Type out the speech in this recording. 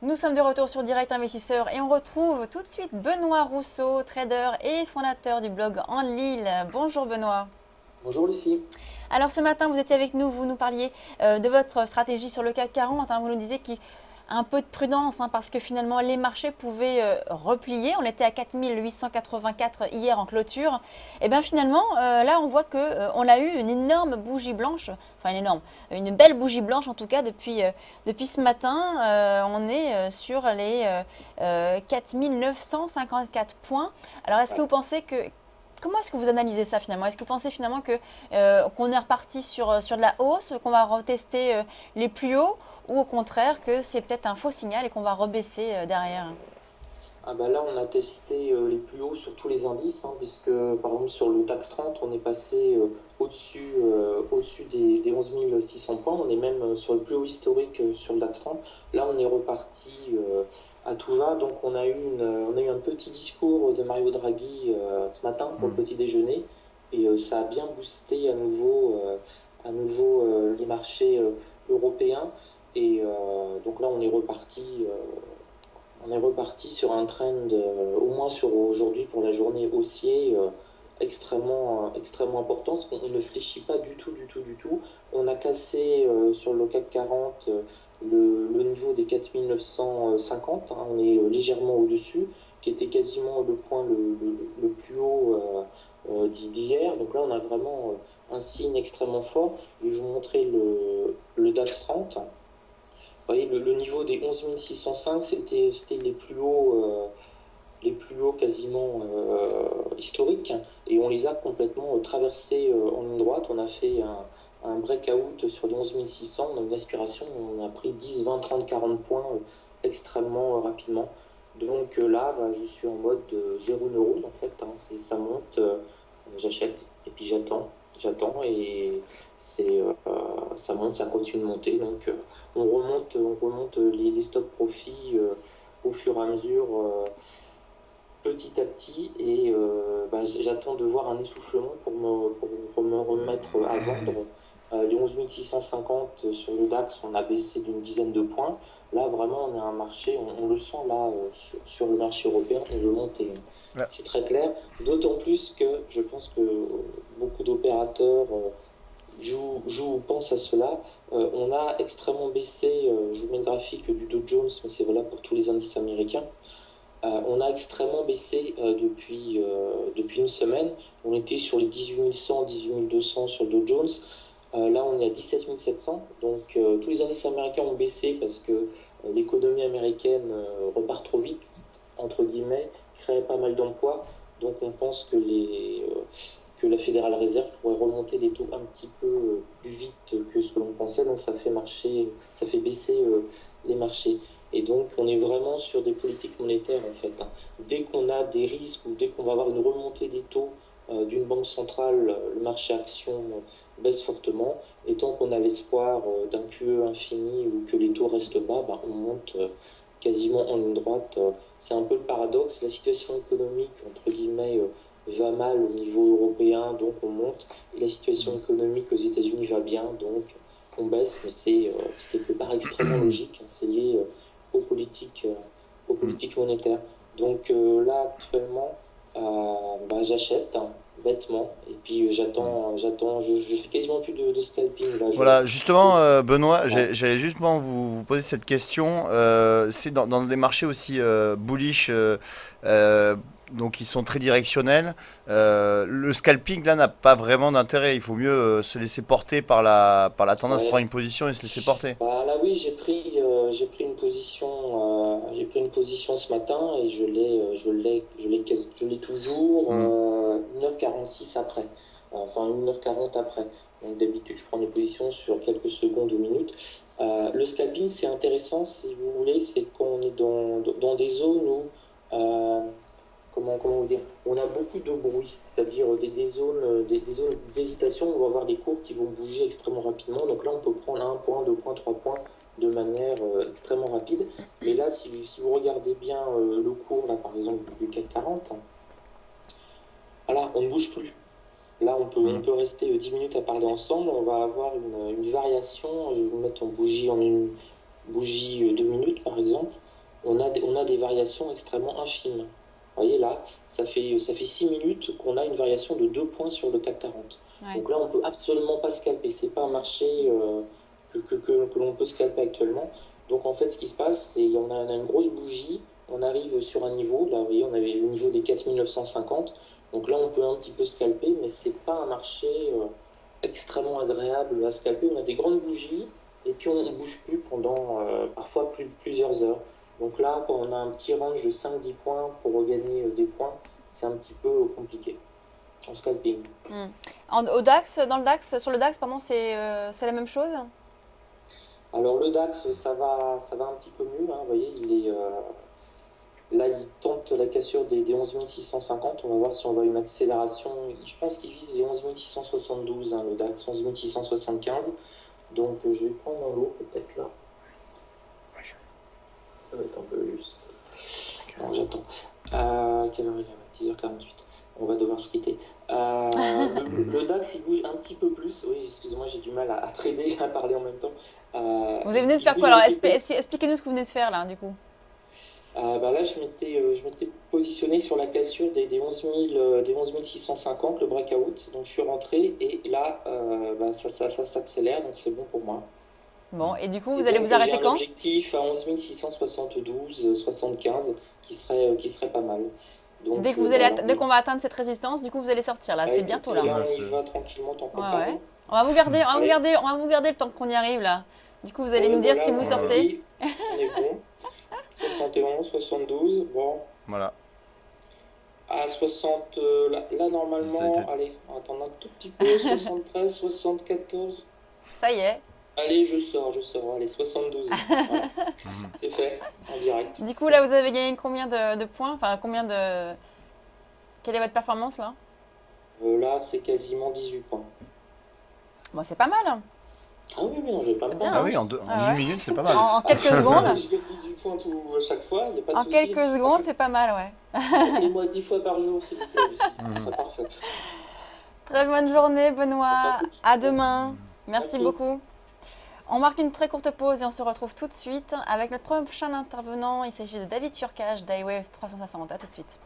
Nous sommes de retour sur Direct Investisseur et on retrouve tout de suite Benoît Rousseau, trader et fondateur du blog En Lille. Bonjour Benoît. Bonjour Lucie. Alors ce matin vous étiez avec nous, vous nous parliez de votre stratégie sur le CAC 40. Vous nous disiez un peu de prudence parce que finalement les marchés pouvaient replier. On était à 4884 hier en clôture. Et bien finalement là on voit qu'on a eu une énorme bougie blanche, enfin une belle bougie blanche en tout cas depuis ce matin. On est sur les 4954 points. Alors est-ce que vous pensez que comment est-ce que vous analysez ça finalement? Est-ce que vous pensez finalement qu'on est reparti sur de la hausse, qu'on va retester les plus hauts, ou au contraire que c'est peut-être un faux signal et qu'on va rebaisser derrière? Ah bah là on a testé les plus hauts sur tous les indices, puisque par exemple sur le DAX 30 on est passé au-dessus des 11 600 points, on est même sur le plus haut historique sur le DAX 30. Là on est reparti à tout va, donc on a eu un petit discours de Mario Draghi ce matin pour le petit déjeuner, et ça a bien boosté à nouveau les marchés européens. Et donc là, on est reparti sur un trend, au moins sur aujourd'hui pour la journée haussier, extrêmement important, parce qu'on ne fléchit pas du tout, du tout, du tout. On a cassé sur le CAC 40 le niveau des 4950, on est légèrement au-dessus, qui était quasiment le point le plus haut d'hier. Donc là, on a vraiment un signe extrêmement fort. Et je vous montrais le DAX 30. Vous voyez, le niveau des 11 605, c'était les plus hauts quasiment historiques, et on les a complètement traversés en ligne droite. On a fait un breakout sur les 11 600, on a une aspiration, on a pris 10, 20, 30, 40 points extrêmement rapidement. Donc là, bah, je suis en mode zéro neurone en fait, ça monte, j'achète, et puis j'attends, et ça monte, ça continue de monter. Donc on remonte les stop profits au fur et à mesure, petit à petit, et bah, j'attends de voir un essoufflement pour me remettre à vendre. Les 11 650 sur le DAX, on a baissé d'une dizaine de points. Là, vraiment, on a un marché, on le sent là sur le marché européen, on veut monter. Ouais. C'est très clair, d'autant plus que je pense que beaucoup d'opérateurs jouent ou pensent à cela. On a extrêmement baissé, je vous mets le graphique du Dow Jones, mais c'est valable pour tous les indices américains. On a extrêmement baissé depuis une semaine. On était sur les 18 100, 18 200 sur le Dow Jones. Là, on est à 17 700. Donc, tous les indices américains ont baissé parce que l'économie américaine repart trop vite, entre guillemets, crée pas mal d'emplois. Donc, on pense que la Fédérale Réserve pourrait remonter les taux un petit peu plus vite que ce que l'on pensait. Donc, ça fait baisser les marchés. Et donc, on est vraiment sur des politiques monétaires, en fait. Dès qu'on a des risques, ou dès qu'on va avoir une remontée des taux d'une banque centrale, le marché action baisse fortement. Et tant qu'on a l'espoir d'un QE infini ou que les taux restent bas, bah, on monte quasiment en ligne droite. C'est un peu le paradoxe. La situation économique, entre guillemets, va mal au niveau européen, donc on monte. Et la situation économique aux États-Unis va bien, donc on baisse. Mais c'est quelque part extrêmement logique. C'est lié aux politiques, aux politiques monétaires. Donc là, actuellement, bah, j'achète bêtement, et puis j'attends, je fais quasiment plus de scalping. Là, Voilà, justement, Benoît, ouais. j'allais justement vous poser cette question. C'est dans des marchés aussi bullish, euh, donc ils sont très directionnels. Le scalping là n'a pas vraiment d'intérêt. Il faut mieux se laisser porter par la tendance, prendre Ouais. une position et se laisser porter. Bah, là, oui, j'ai pris une position ce matin, et je l'ai toujours Hmm. 1h46 après, enfin 1h40 après. Donc d'habitude, je prends des positions sur quelques secondes ou minutes. Le scalping, c'est intéressant, si vous voulez, c'est quand on est dans des zones où, euh, comment vous dire, on a beaucoup de bruit, c'est-à-dire des zones d'hésitation. On va avoir des cours qui vont bouger extrêmement rapidement. Donc là, on peut prendre un point, 2 points, 3 points de manière extrêmement rapide. Mais là, si vous regardez bien le cours, là, par exemple, du CAC 40, voilà, on ne bouge plus. Là, on Hmm. peut rester 10 minutes à parler ensemble. On va avoir une variation. Je vais vous mettre en une bougie 2 minutes, par exemple. on a des variations extrêmement infimes. Vous voyez là, ça fait 6 minutes qu'on a une variation de 2 points sur le CAC 40. Ouais. Donc là, on peut absolument pas scalper. C'est pas un marché que l'on peut scalper actuellement. Donc en fait, ce qui se passe, c'est qu'on a une grosse bougie. On arrive sur un niveau. Là, vous voyez, on avait le niveau des 4950. Donc là, on peut un petit peu scalper, mais c'est pas un marché extrêmement agréable à scalper. On a des grandes bougies et puis on ne bouge plus pendant parfois plusieurs heures. Donc là, quand on a un petit range de 5-10 points pour regagner des points, c'est un petit peu compliqué en scalping. Au DAX, dans le DAX, sur le DAX, pardon, c'est la même chose? Alors le DAX, ça va un petit peu mieux. Hein. Vous voyez, là, il tente la cassure des 11 650. On va voir si on va une accélération. Je pense qu'il vise les 11 672, hein, le DAX, 11 675. Donc je vais prendre un lot peut-être là. Ça va être un peu juste. Non, j'attends. Quelle heure il est? 10h48. On va devoir se quitter. Le DAX, il bouge un petit peu plus. Oui, excusez-moi, j'ai du mal à trader, à parler en même temps. Vous venez de faire quoi alors? Expliquez-nous ce que vous venez de faire là, du coup. Là, je m'étais positionné sur la cassure des 11 650, le breakout. Donc, je suis rentré et là, ça s'accélère, donc c'est bon pour moi. Bon, et du coup, vous Et allez donc, vous arrêter j'ai un quand? objectif à 11 672, 75 qui serait pas mal. Donc, Dès qu'on va atteindre cette résistance, du coup, vous allez sortir là. C'est bientôt là. Là, Ouais, on y c'est- va tranquillement tant qu'on Ouais, parle. ouais. On va vous garder, Allez. on va vous garder le temps qu'on y arrive là. Du coup, vous allez Ouais, nous dire voilà, si vous on a sortez. dit, on est bon. 71, 72, bon. Voilà. À 60, là, normalement, Ça a été- allez, on va attendre un tout petit peu, 73, 74. Ça y est. Allez, je sors, allez, 72. Voilà. C'est fait, en direct. Du coup, là, vous avez gagné combien de points? Enfin, quelle est votre performance là? Là, c'est quasiment 18 points. Bon, c'est pas mal. Ah oui, mais non, j'ai pas C'est me bien, Ah plaindre. oui, en Ah ouais. 1 minute, c'est pas mal. En quelques secondes. Je gagne 18 points à chaque fois, il n'y a pas de En souci. quelques secondes, c'est pas mal, ouais. Et moi 10 fois par jour, s'il vous plaît, Lucie. Ce serait parfait. Très bonne journée, Benoît. Merci à tous. À demain. Merci Merci. beaucoup. On marque une très courte pause et on se retrouve tout de suite avec notre prochain intervenant. Il s'agit de David Turcage d'Highwave 360. À tout de suite.